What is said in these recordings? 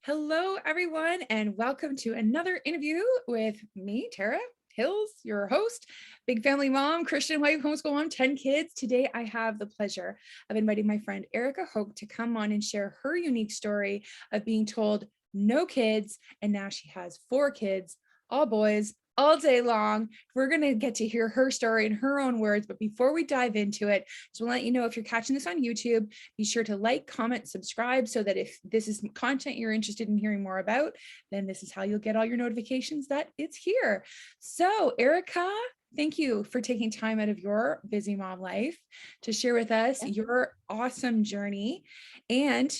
Hello, everyone, and welcome to another interview with me, Tara Hills, your host, big family mom, Christian wife, homeschool mom, 10 kids. Today, I have the pleasure of inviting my friend Erica Hoke to come on and share her unique story of being told no kids, and now she has 4 kids, all boys, all day long. We're going to get to hear her story in her own words. But before we dive into it, just want to let you know, if you're catching this on YouTube, be sure to like, comment, subscribe, so that if this is content you're interested in hearing more about, then this is how you'll get all your notifications that it's here. So Erica, thank you for taking time out of your busy mom life to share with us your awesome journey. And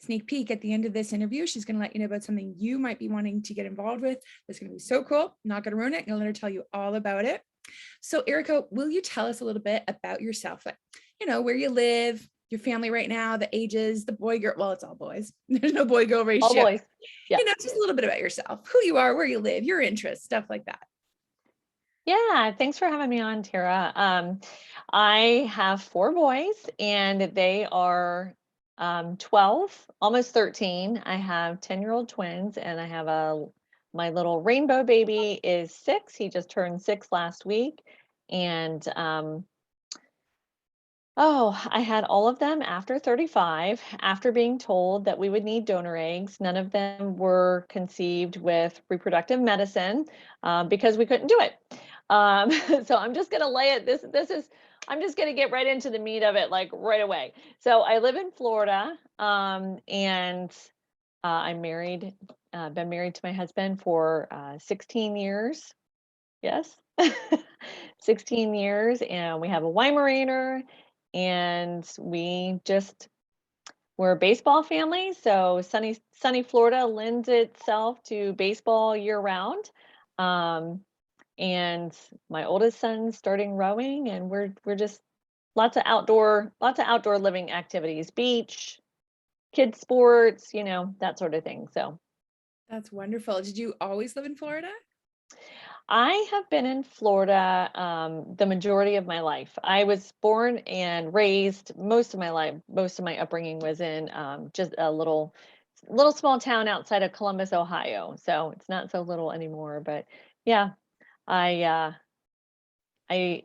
sneak peek, at the end of this interview, she's going to let you know about something you might be wanting to get involved with. That's going to be so cool. Not going to ruin it. I'm going to let her tell you all about it. So Erica, will you tell us a little bit about yourself? Like, where you live, your family right now, the ages, the boy, girl, well, it's all boys. There's no boy girl All ratio. boys. Yeah. Just a little bit about yourself, who you are, where you live, your interests, stuff like that. Yeah. Thanks for having me on, Tara. I have 4 boys and they are 12, almost 13. I have 10-year-old twins and I have my little rainbow baby is 6. He just turned 6 last week. And I had all of them after 35, after being told that we would need donor eggs. None of them were conceived with reproductive medicine because we couldn't do it. So I'm just going to lay it. I'm just going to get right into the meat of it, like right away. So I live in Florida, and I'm married, been married to my husband for 16 years. Yes. 16 years, and we have a Weimaraner, and we're a baseball family, so sunny Florida lends itself to baseball year round. And my oldest son's starting rowing, and we're just lots of outdoor living activities, beach, kids sports, that sort of thing. So That's wonderful. Did you always live in Florida? I have been in Florida the majority of my life. I was born and raised most of my life. Most of my upbringing was in just a little small town outside of Columbus, Ohio. So it's not so little anymore. But yeah, I uh, I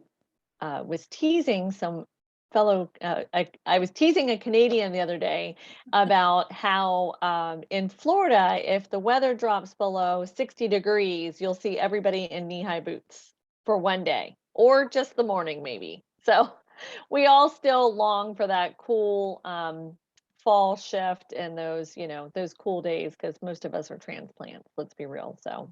was teasing some fellow. I was teasing a Canadian the other day about how in Florida, if the weather drops below 60 degrees, you'll see everybody in knee-high boots for one day, or just the morning, maybe. So we all still long for that cool fall shift and those cool days, because most of us are transplants. Let's be real. So.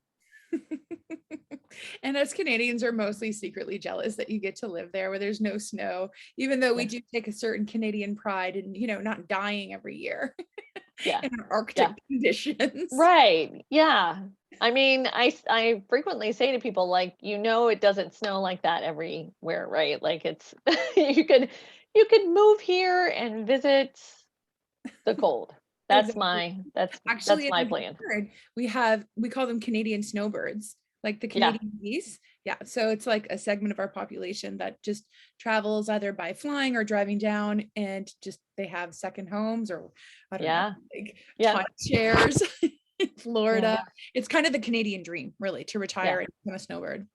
And us Canadians are mostly secretly jealous that you get to live there where there's no snow, even though we Yeah. do take a certain Canadian pride in, not dying every year Yeah. in our Arctic Yeah. conditions. Right. Yeah. I mean, I frequently say to people, like, it doesn't snow like that everywhere, right? Like, it's you could move here and visit the cold. That's Exactly. my that's Actually, that's in my our plan. backyard, we call them Canadian snowbirds, like the Yeah. Canadian geese. Yeah. So it's like a segment of our population that just travels either by flying or driving down, and just they have second homes, or I don't know, Yeah. like Yeah. timeshares in Yeah. Florida. It's kind of the Canadian dream, really, to retire Yeah. and become a snowbird.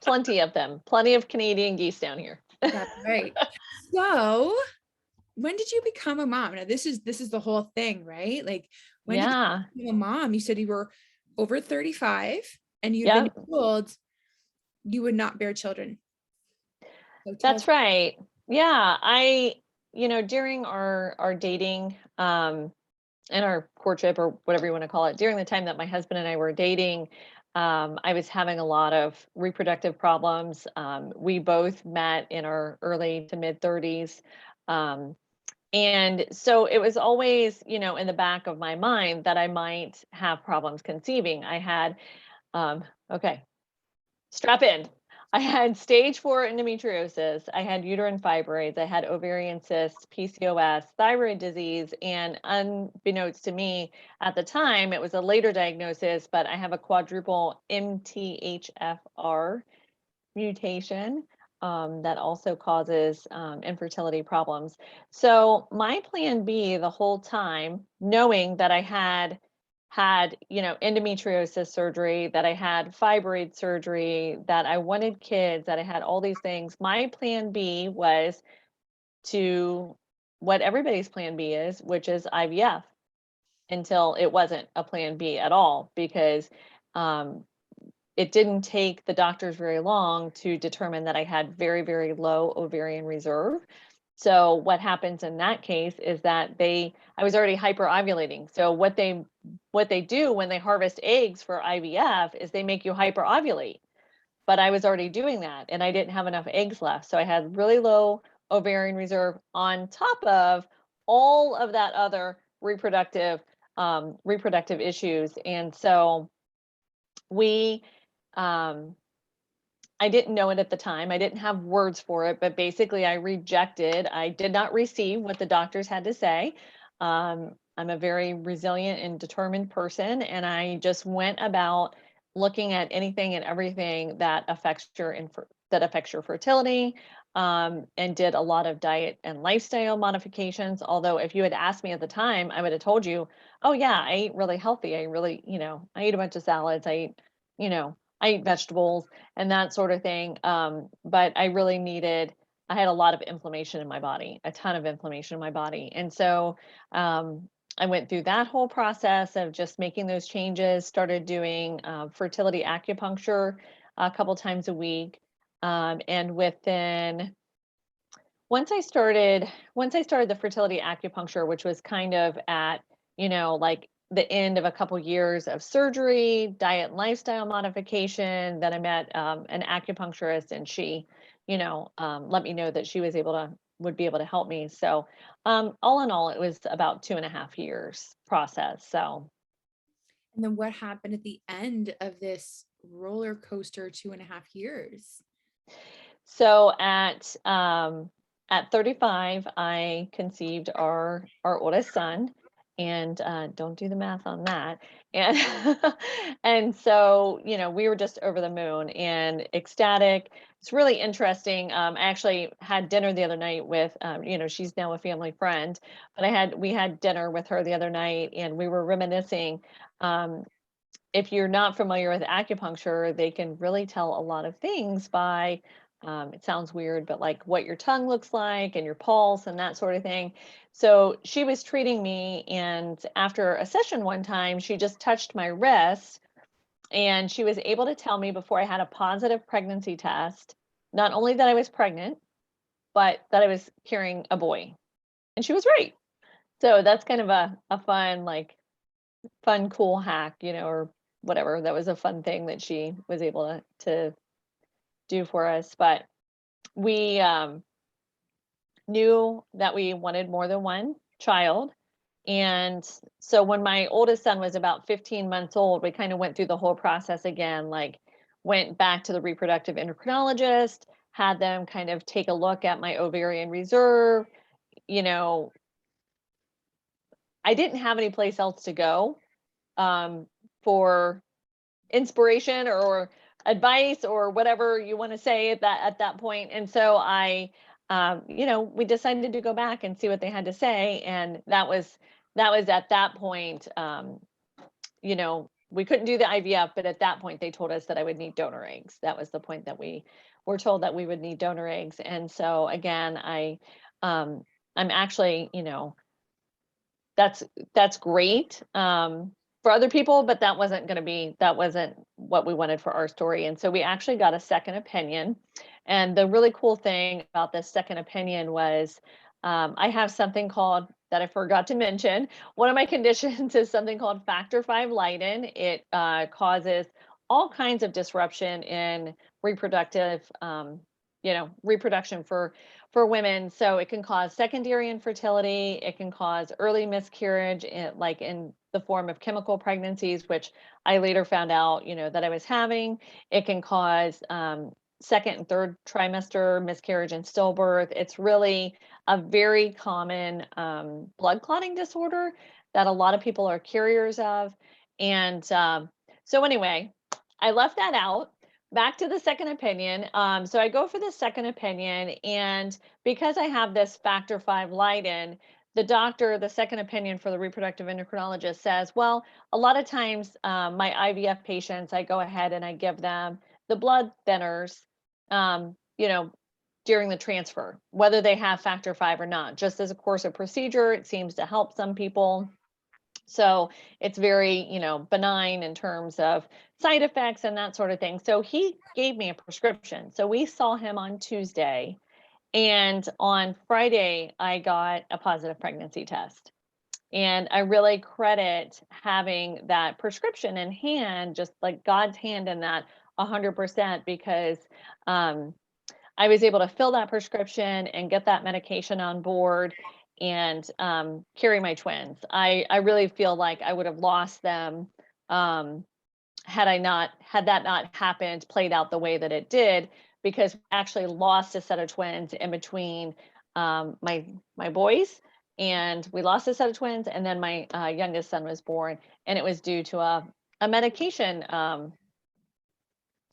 Plenty of them. Plenty of Canadian geese down here. That's right. So when did you become a mom? Now this is the whole thing, right? Like, when did Yeah. you become a mom? You said you were over 35 and you'd been Yep. told you would not bear children. So tell. That's right. Yeah. During our dating, in our courtship, or whatever you want to call it, during the time that my husband and I were dating, I was having a lot of reproductive problems. We both met in our early to mid 30s. Um, and so it was always, in the back of my mind that I might have problems conceiving. I had, okay, strap in. I had stage 4 endometriosis. I had uterine fibroids. I had ovarian cysts, PCOS, thyroid disease, and unbeknownst to me at the time, it was a later diagnosis, but I have a quadruple MTHFR mutation that also causes infertility problems. So my plan B the whole time, knowing that I had had, endometriosis surgery, that I had fibroid surgery, that I wanted kids, that I had all these things. My plan B was to what everybody's plan B is, which is IVF, until it wasn't a plan B at all, because um, it didn't take the doctors very long to determine that I had very, very low ovarian reserve. So what happens in that case is that I was already hyperovulating. So what they do when they harvest eggs for IVF is they make you hyperovulate. But I was already doing that and I didn't have enough eggs left. So I had really low ovarian reserve on top of all of that other reproductive issues. And so we um I didn't know it at the time. I didn't have words for it, but basically I did not receive what the doctors had to say. I'm a very resilient and determined person, and I just went about looking at anything and everything that affects your fertility, and did a lot of diet and lifestyle modifications. Although, if you had asked me at the time, I would have told you, "Oh yeah, I eat really healthy. I really, I eat a bunch of salads. I eat vegetables and that sort of thing." But I had a lot of inflammation in my body, a ton of inflammation in my body. And so I went through that whole process of just making those changes, started doing fertility acupuncture a couple times a week. And within once I started the fertility acupuncture, which was kind of at, like the end of a couple years of surgery, diet and lifestyle modification, then I met an acupuncturist, and she, let me know that she would be able to help me. So all in all, it was about 2.5 years process. So And then what happened at the end of this roller coaster 2.5 years? So at 35, I conceived our oldest son, and don't do the math on that. And and so we were just over the moon and ecstatic. It's really interesting. I actually had dinner the other night with she's now a family friend, but we had dinner with her the other night, and we were reminiscing. Um, if you're not familiar with acupuncture, they can really tell a lot of things by, it sounds weird, but like what your tongue looks like and your pulse and that sort of thing. So she was treating me, and after a session one time, she just touched my wrist, and she was able to tell me before I had a positive pregnancy test, not only that I was pregnant, but that I was carrying a boy. And she was right. So that's kind of a fun, like, fun, cool hack, or whatever. That was a fun thing that she was able to do for us. But we knew that we wanted more than one child. And so when my oldest son was about 15 months old, we kind of went through the whole process again, like went back to the reproductive endocrinologist, had them kind of take a look at my ovarian reserve. You know, I didn't have any place else to go um, for inspiration or advice or whatever you want to say at that point. And so we decided to go back and see what they had to say, and that was at that point. We couldn't do the IVF, but at that point they told us that I would need donor eggs. That was the point that we were told, that we would need donor eggs. And so again, um, I'm actually, that's great for other people, but that wasn't what we wanted for our story. And so we actually got a second opinion. And the really cool thing about this second opinion was, I have something called, that I forgot to mention. One of my conditions is something called factor V Leiden. It causes all kinds of disruption in reproduction for women. So it can cause secondary infertility. It can cause early miscarriage, like in the form of chemical pregnancies, which I later found out, that I was having. It can cause second and third trimester miscarriage and stillbirth. It's really a very common blood clotting disorder that a lot of people are carriers of. And so anyway, I left that out. Back to the second opinion. So I go for the second opinion, and because I have this factor V Leiden, the doctor, the second opinion for the reproductive endocrinologist says, well, a lot of times my IVF patients, I go ahead and I give them the blood thinners, you know, during the transfer, whether they have factor five or not, just as a course of procedure. It seems to help some people. So it's very, benign in terms of side effects and that sort of thing. So he gave me a prescription. So we saw him on Tuesday, and on Friday, I got a positive pregnancy test. And I really credit having that prescription in hand, just like God's hand in that 100%, because um, I was able to fill that prescription and get that medication on board and carry my twins. I really feel like I would have lost them um, had that not happened, played out the way that it did, because we actually lost a set of twins in between my boys, and we lost a set of twins, and then my youngest son was born, and it was due to a medication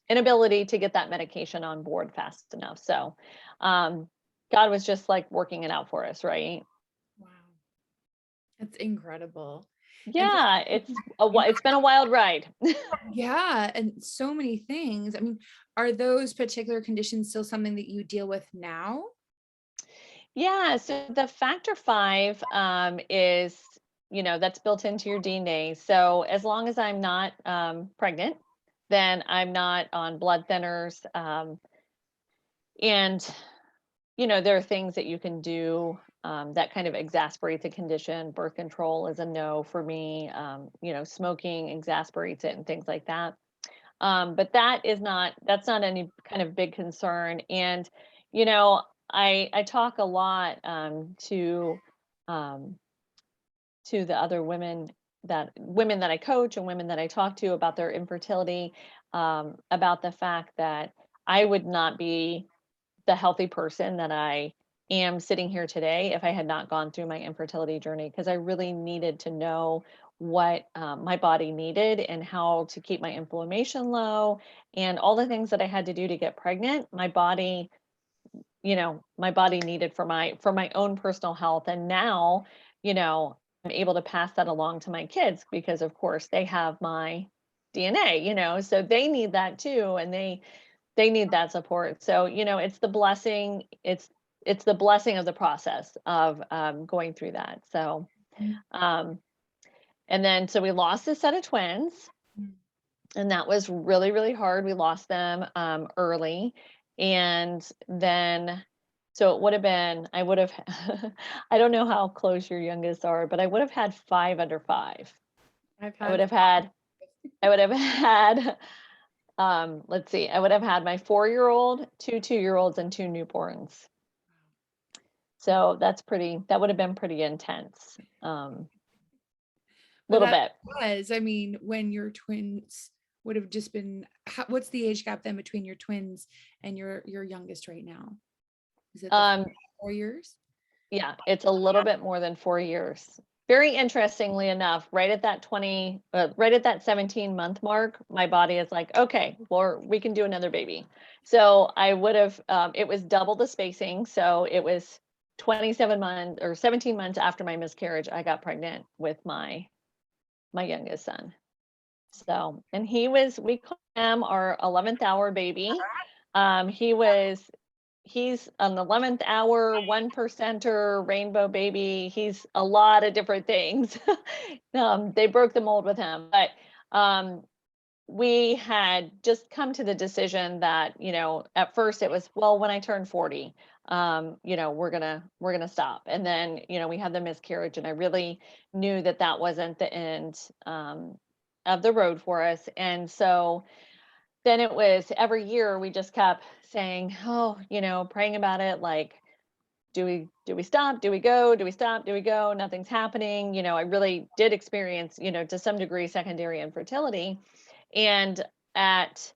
inability to get that medication on board fast enough. So God was just like working it out for us, right? Wow. That's incredible. And for Yeah, you know, it's been a wild ride. yeah, and so many things. I mean, are those particular conditions still something that you deal with now? Yeah, so the factor five is, that's built into your DNA. So as long as I'm not pregnant, then I'm not on blood thinners. And, there are things that you can do that kind of exasperates a condition. Birth control is a no for me. Smoking exasperates it and things like that. But that's not any kind of big concern. And, you know, I talk a lot um, to the other women that I coach and women that I talk to about their infertility, about the fact that I would not be the healthy person that I am sitting here today if I had not gone through my infertility journey, because I really needed to know what my body needed and how to keep my inflammation low and all the things that I had to do to get pregnant. My body needed for my own personal health. And now, I'm able to pass that along to my kids because of course they have my DNA, so they need that too. And they need that support. So, it's the blessing. It's the blessing of the process of going through that. So, Mhm. um, and then so we lost a set of twins, and that was really really hard. We lost them early, and then so it would have been I would have I don't know how close your youngest are, but I would have had five under five. I've I would had have had I would have had let's see, I would have had my 4-year-old, two 2-year-olds, and two newborns. So that would have been pretty intense. but Little that bit. was, I mean, when your twins would have just been, what's the age gap then between your twins and your youngest right now? Is it the Um, 4 years? yeah, it's a little bit more than 4 years. Very interestingly enough, right at that 17-month mark, my body is like, okay, well, we can do another baby. So I would have, it was double the spacing. So it was 27 months or 17 months after my miscarriage, I got pregnant with my youngest son. So, and we call him our 11th hour baby. He's an 11th hour, 1%er, rainbow baby. He's a lot of different things. They broke the mold with him, but we had just come to the decision that, at first it was, well, when I turn 40, we're gonna stop. And then, we had the miscarriage, and I really knew that that wasn't the end of the road for us. And so then it was every year we just kept saying, oh, praying about it, like, do we stop? Do we go? Do we stop? Do we go? Nothing's happening. I really did experience, to some degree, secondary infertility. And at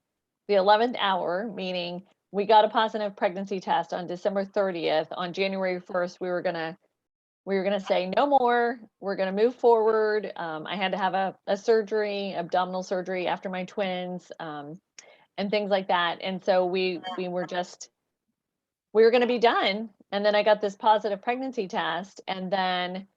the 11th hour, meaning we got a positive pregnancy test on December 30th, on January 1st, we were gonna say no more. We're gonna move forward. I had to have a surgery, abdominal surgery after my twins, and things like that. And so we were gonna be done. And then I got this positive pregnancy test. And then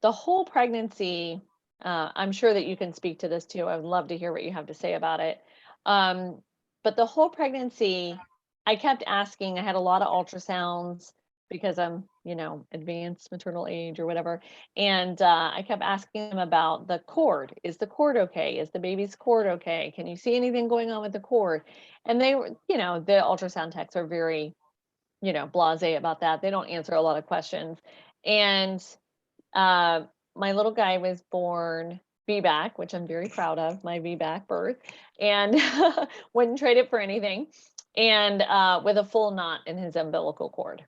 the whole pregnancy, I'm sure that you can speak to this too. I would love to hear what you have to say about it. Um, but the whole pregnancy, I kept asking, I had a lot of ultrasounds because I'm, advanced maternal age or whatever. And I kept asking them about the cord. Is the cord okay? Is the baby's cord okay? Can you see anything going on with the cord? And they were, the ultrasound techs are very, blasé about that. They don't answer a lot of questions. And my little guy was born VBAC, which I'm very proud of, my VBAC birth, and wouldn't trade it for anything, and with a full knot in his umbilical cord.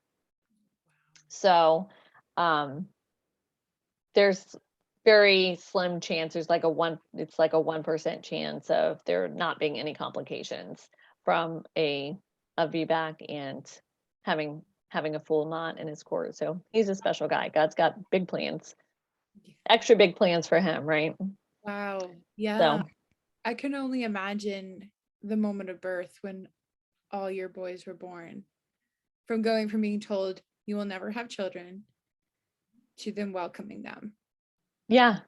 So there's very slim chance, it's like a 1% chance of there not being any complications from a VBAC and having a full knot in his cord. So he's a special guy. God's got big plans, extra big plans for him, right? Wow. Yeah. So I can only imagine the moment of birth when all your boys were born, from going from being told you will never have children to them welcoming them. yeah.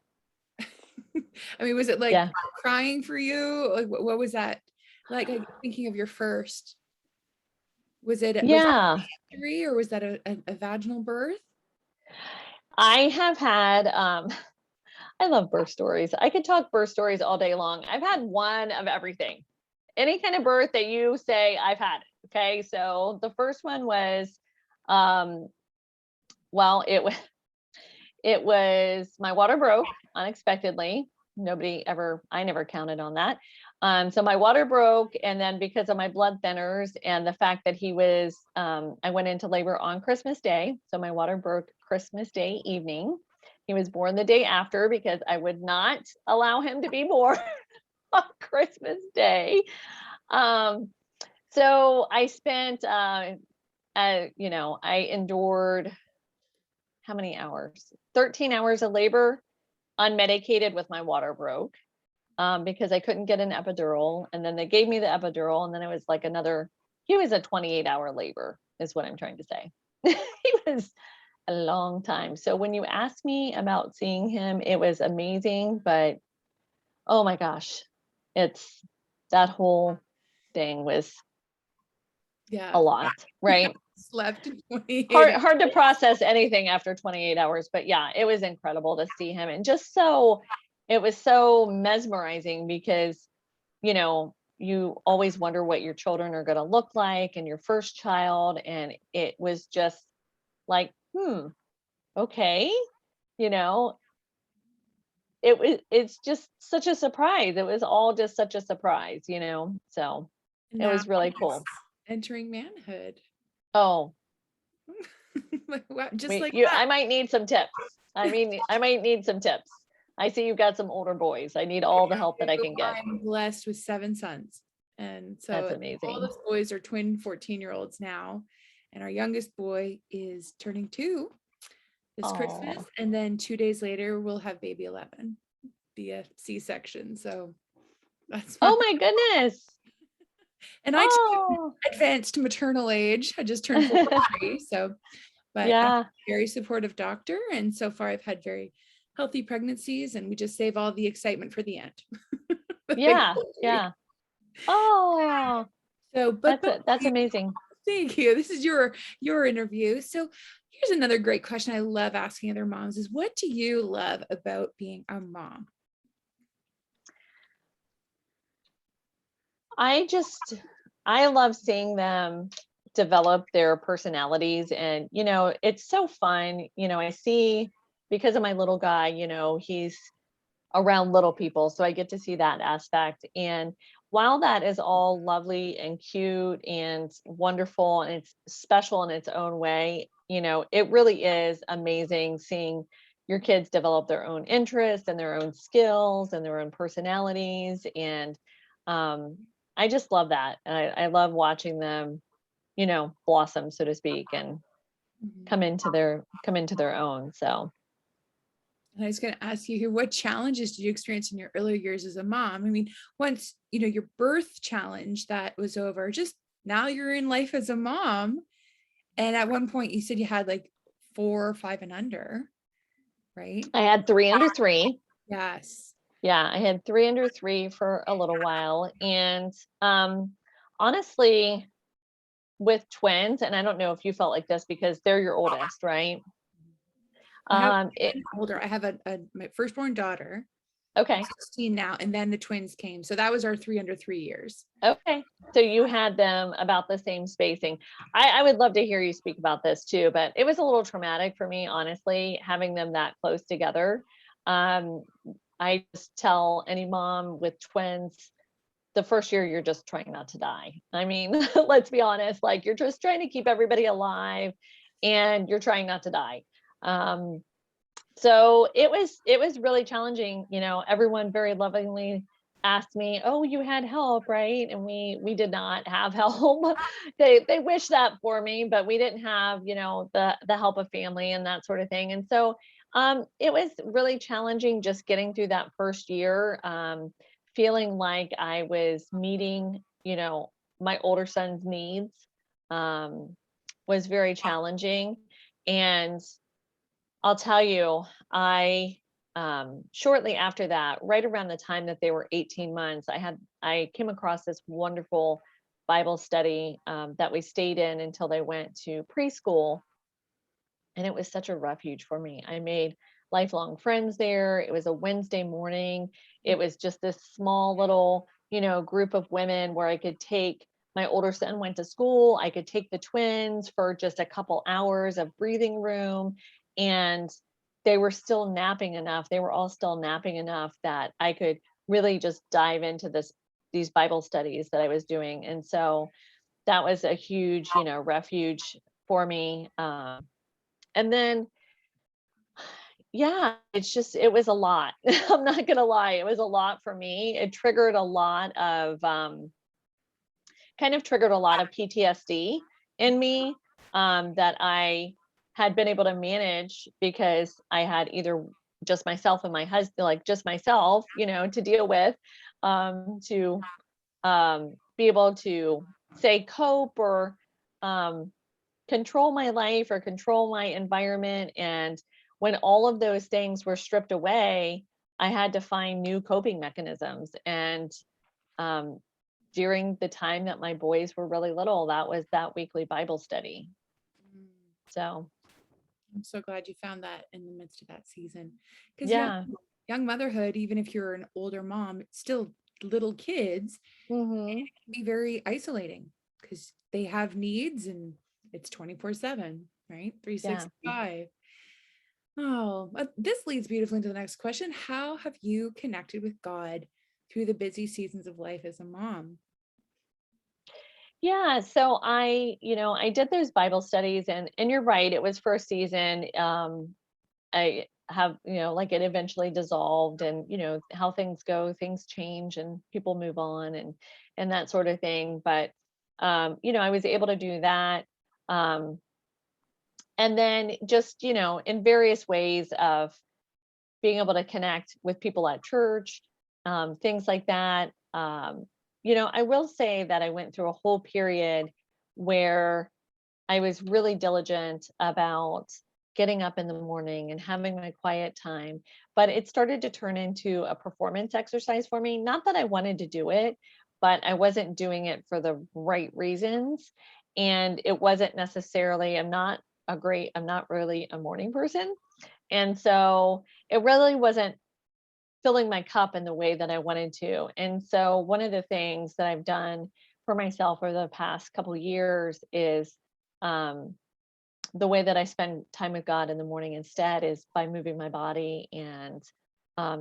I mean, was it like Yeah. crying for you? Like, what was that like thinking of your first? Was it Yeah. surgery or was that a vaginal birth? I have had I love birth stories. I could talk birth stories all day long. I've had one of everything. Any kind of birth that you say, I've had it. Okay. So the first one was well, it was my water broke unexpectedly. I never counted on that. So my water broke, and then because of my blood thinners and the fact that I went into labor on Christmas Day. So my water broke Christmas Day evening. He was born the day after because I would not allow him to be born on Christmas Day. So I spent, I endured how many hours? 13 hours of labor, unmedicated with my water broke, because I couldn't get an epidural. And then they gave me the epidural. And then it was like he was a 28-hour labor is what I'm trying to say. He was a long time. So when you asked me about seeing him, it was amazing, but oh my gosh, that whole thing was a lot, right? Slept in 28 Hard to process anything after 28 hours, but yeah, it was incredible to see him, and it was so mesmerizing because, you always wonder what your children are going to look like and your first child. And it was just like, okay, it's just such a surprise. It was all just such a surprise, so it was really cool. Entering manhood. Oh, Like, wow, I might need some tips. I might need some tips. I see you've got some older boys. I need all the help that I can get. I'm blessed with 7 sons. And so that's amazing. All those boys are twin 14-year-olds now. And our youngest boy is turning 2 this Christmas. And then 2 days later, we'll have baby 11 via C-section. So that's oh my goodness. And I too advanced maternal age. I just turned 43. So, but yeah, I'm a very supportive doctor. And so far I've had very healthy pregnancies, and we just save all the excitement for the end. yeah. Yeah. Oh, so, but that's amazing. Thank you. This is your interview. So here's another great question I love asking other moms is, what do you love about being a mom? I love seeing them develop their personalities, and it's so fun. I see, because of my little guy, he's around little people, so I get to see that aspect. And while that is all lovely and cute and wonderful and it's special in its own way, it really is amazing seeing your kids develop their own interests and their own skills and their own personalities. And I just love that. And I love watching them, blossom, so to speak, and come into their own. So. And I was going to ask you here, what challenges did you experience in your earlier years as a mom? I mean, once, your birth challenge that was over, just now you're in life as a mom. And at one point you said you had like 4 or 5 and under, right? I had 3 under 3. Yes. Yeah, I had 3 under 3 for a little while. And honestly, with twins, and I don't know if you felt like this because they're your oldest, right? I have It older. I have my firstborn daughter, okay. 16 now, and then the twins came. So that was our 3 under 3 years. Okay. So you had them about the same spacing. I would love to hear you speak about this too, but it was a little traumatic for me, honestly, having them that close together. Um, I just tell any mom with twins, the first year you're just trying not to die. I mean, let's be honest, like you're just trying to keep everybody alive and you're trying not to die. Um, so it was really challenging. Everyone very lovingly asked me, "Oh, you had help, right?" And we did not have help. They wished that for me, but we didn't have, the help of family and that sort of thing. And so it was really challenging just getting through that first year, feeling like I was meeting, my older son's needs, um, was very challenging. And I'll tell you, I shortly after that, right around the time that they were 18 months, I came across this wonderful Bible study that we stayed in until they went to preschool, and it was such a refuge for me. I made lifelong friends there. It was a Wednesday morning. It was just this small little, group of women where I could take my older son went to school. I could take the twins for just a couple hours of breathing room, and they were still napping enough. They were all still napping enough that I could really just dive into these Bible studies that I was doing. And so that was a huge, refuge for me. And then, yeah, it was a lot. I'm not gonna lie, it was a lot for me. It triggered a lot of, kind of triggered a lot of PTSD in me, that I had been able to manage because I had either just myself and my husband, like just myself, to deal with, to be able to say cope or control my life or control my environment. And when all of those things were stripped away, I had to find new coping mechanisms. And um, during the time that my boys were really little, that was that weekly Bible study. Mm, So, I'm so glad you found that in the midst of that season. Because yeah. young motherhood, even if you're an older mom, it's still little kids, Hmm. can be very isolating because they have needs and it's 24/7, right? Yeah. 365. Oh, but this leads beautifully into the next question. How have you connected with God through the busy seasons of life as a mom? Yeah. So I did those Bible studies, and you're right, it was for a season. I have, like it eventually dissolved, and how things go, things change and people move on, and that sort of thing. But I was able to do that. Um and then just, in various ways of being able to connect with people at church, things like that. I will say that I went through a whole period where I was really diligent about getting up in the morning and having my quiet time, but it started to turn into a performance exercise for me. Not that I wanted to do it, but I wasn't doing it for the right reasons. And it wasn't necessarily, I'm not really a morning person. And so it really wasn't filling my cup in the way that I wanted to. And so one of the things that I've done for myself over the past couple of years is, um, the way that I spend time with God in the morning instead is by moving my body. And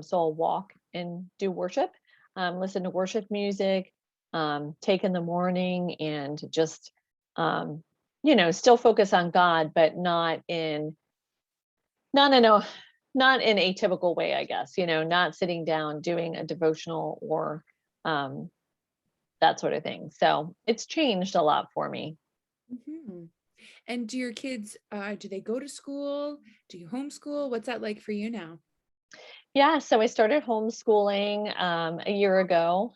so I'll walk and do worship, listen to worship music, take in the morning, and just, um, still focus on God, but not in a not in a typical way, I guess, not sitting down doing a devotional or um, that sort of thing. So it's changed a lot for me. Mhm. And do your kids, do they go to school? Do you homeschool? What's that like for you now? Yeah, so I started homeschooling a year ago.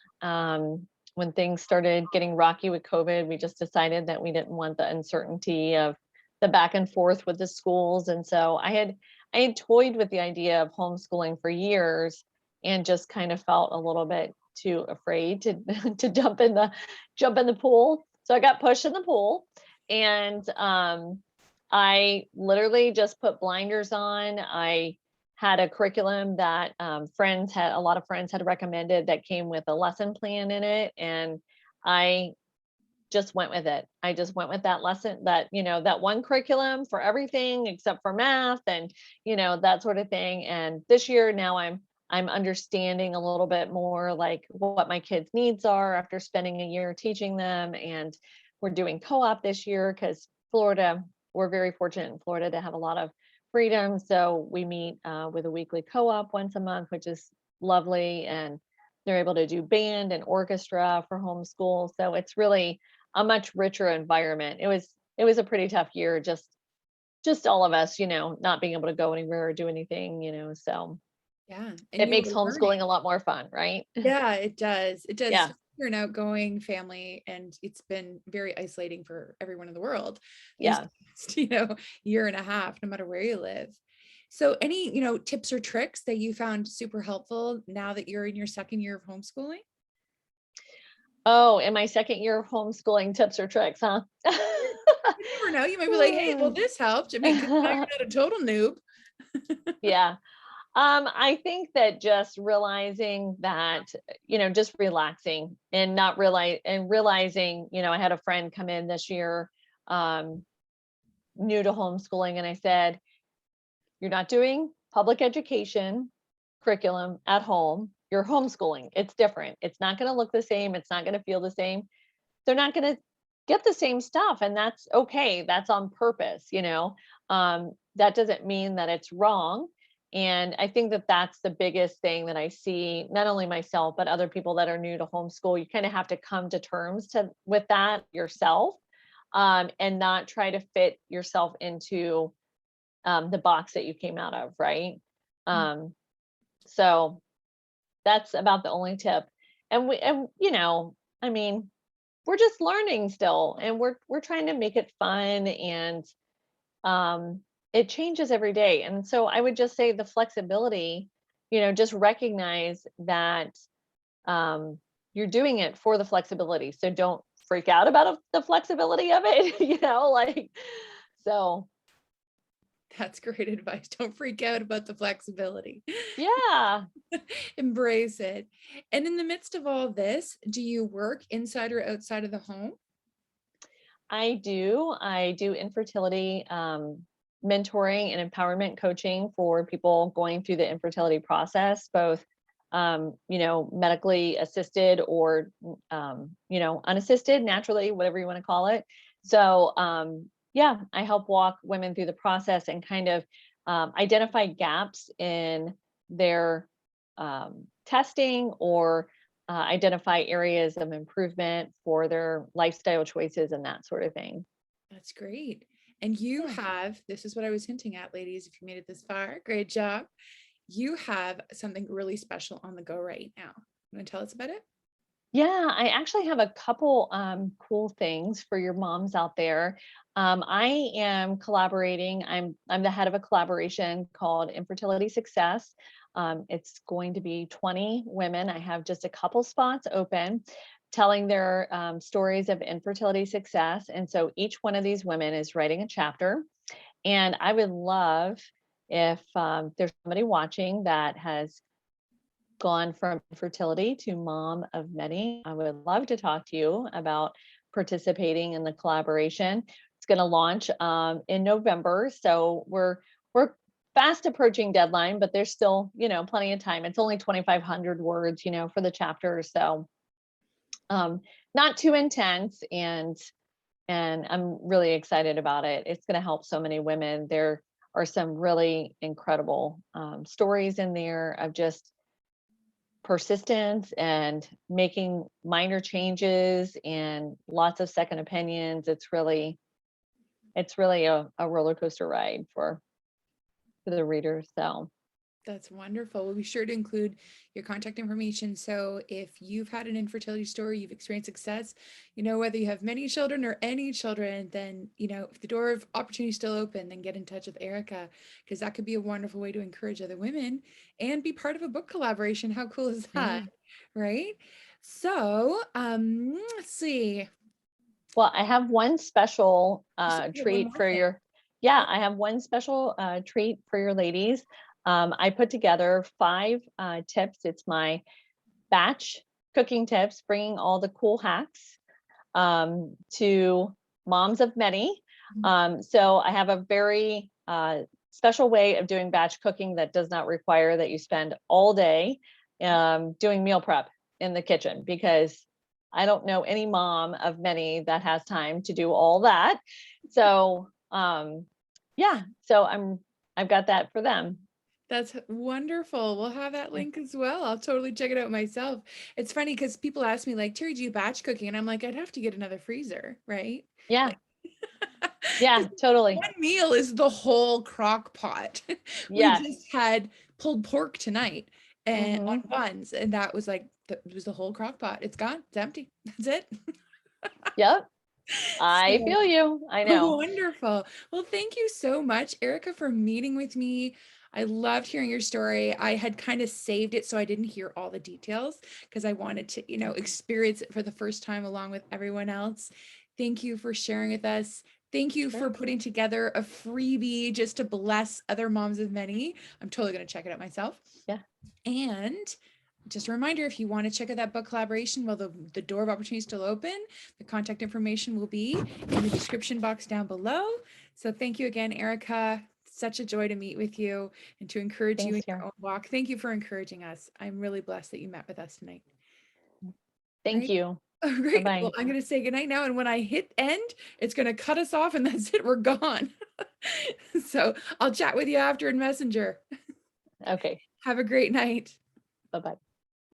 When things started getting rocky with COVID, we just decided that we didn't want the uncertainty of the back and forth with the schools. And so I had toyed with the idea of homeschooling for years and just kind of felt a little bit too afraid to to jump in the pool. So I got pushed in the pool, and I literally just put blinders on. I had a curriculum that a lot of friends had recommended that came with a lesson plan in it, and I just went with it. I just went with that lesson, that one curriculum for everything except for math, and that sort of thing. And this year now I'm understanding a little bit more like what my kids' needs are after spending a year teaching them. And we're doing co-op this year because we're very fortunate in Florida to have a lot of freedom. So we meet with a weekly co-op once a month, which is lovely. And they're able to do band and orchestra for homeschool. So it's really a much richer environment. It was a pretty tough year, just all of us, not being able to go anywhere or do anything, so Yeah. And it you makes were learning. homeschooling a lot more fun, right? Yeah, it does. It does. Yeah, Especially if you're an outgoing family, and it's been very isolating for everyone in the world these yeah. past, year and a half, no matter where you live. So any, tips or tricks that you found super helpful now that you're in your second year of homeschooling? Oh, in my second year of homeschooling, tips or tricks, huh? You never know. You might be like, hey, well, this helped. I mean, 'cause now you're not a total noob. Yeah. I think that just realizing that, just relaxing and not realizing, I had a friend come in this year, um, new to homeschooling, and I said, "You're not doing public education curriculum at home. You're homeschooling. It's different. It's not going to look the same. It's not going to feel the same. They're not going to get the same stuff, and that's okay. That's on purpose. That doesn't mean that it's wrong. And I think that that's the biggest thing that I see, not only myself but other people that are new to homeschool. You kind of have to come to terms with that yourself, and not try to fit yourself into the box that you came out of, right? Mm. So that's about the only tip. And I mean, we're just learning still, and we're trying to make it fun, and um it changes every day. And so I would just say the flexibility, just recognize that um you're doing it for the flexibility. So don't freak out about the flexibility of it, like so That's great advice. Don't freak out about the flexibility. yeah. Embrace it. And in the midst of all this, do you work inside or outside of the home? I do infertility mentoring and empowerment coaching for people going through the infertility process, both medically assisted or unassisted, naturally, whatever you want to call it. So yeah, I help walk women through the process and kind of identify gaps in their testing, or identify areas of improvement for their lifestyle choices and that sort of thing. That's great. And you Yeah. have, this is what I was hinting at, ladies, if you made it this far, great job. You have something really special on the go right now. You want to tell us about it? Yeah, I actually have a couple cool things for your moms out there. I am collaborating. I'm the head of a collaboration called Infertility Success. It's going to be 20 women. I have just a couple spots open, telling their stories of infertility success. And so each one of these women is writing a chapter. And I would love if there's somebody watching that has gone from fertility to mom of many. I would love to talk to you about participating in the collaboration. It's going to launch in November, so we're fast approaching deadline, but there's still plenty of time. It's only 2,500 words, for the chapter, so not too intense, and I'm really excited about it. It's going to help so many women. There are some really incredible stories in there of just persistence and making minor changes and lots of second opinions. It's really a roller coaster ride for the readers. So That's wonderful. We'll be sure to include your contact information. So if you've had an infertility story, you've experienced success, whether you have many children or any children, then, if the door of opportunity is still open, then get in touch with Erica, because that could be a wonderful way to encourage other women and be part of a book collaboration. How cool is that? Yeah. Right? So, let's see. Well, I have one special You said you have one treat more for thing. your, yeah, I have one special treat for your ladies. I put together 5 tips. It's my batch cooking tips, bringing all the cool hacks to moms of many. So I have a very special way of doing batch cooking that does not require that you spend all day doing meal prep in the kitchen, because I don't know any mom of many that has time to do all that. So yeah, so I've got that for them. That's wonderful. We'll have that Yeah. link as well. I'll totally check it out myself. It's funny because people ask me like, Terry, do you batch cooking? And I'm like, I'd have to get another freezer, right? Yeah, Like, yeah, because totally. one meal is the whole crock pot. We Yes. just had pulled pork tonight and on Hmm. buns, and that was like it was the whole crock pot. It's gone. It's empty. That's it. Yep. I So feel you. I know. wonderful. Well, thank you so much, Erica, for meeting with me. I loved hearing your story. I had kind of saved it so I didn't hear all the details because I wanted to, experience it for the first time along with everyone else. Thank you for sharing with us. Thank you for Sure. putting together a freebie just to bless other moms of many. I'm totally going to check it out myself. Yeah. And just a reminder, if you want to check out that book collaboration, well, the door of opportunity is still open. The contact information will be in the description box down below. So thank you again, Erica. Such a joy to meet with you and to encourage you Thanks, in your Karen. own walk. Thank you for encouraging us. I'm really blessed that you met with us tonight. Thank Right? you. Oh, great. Well, Bye-bye. I'm going to say goodnight now. And when I hit end, it's going to cut us off and that's it. We're gone. So I'll chat with you after in Messenger. Okay. Have a great night. Bye-bye.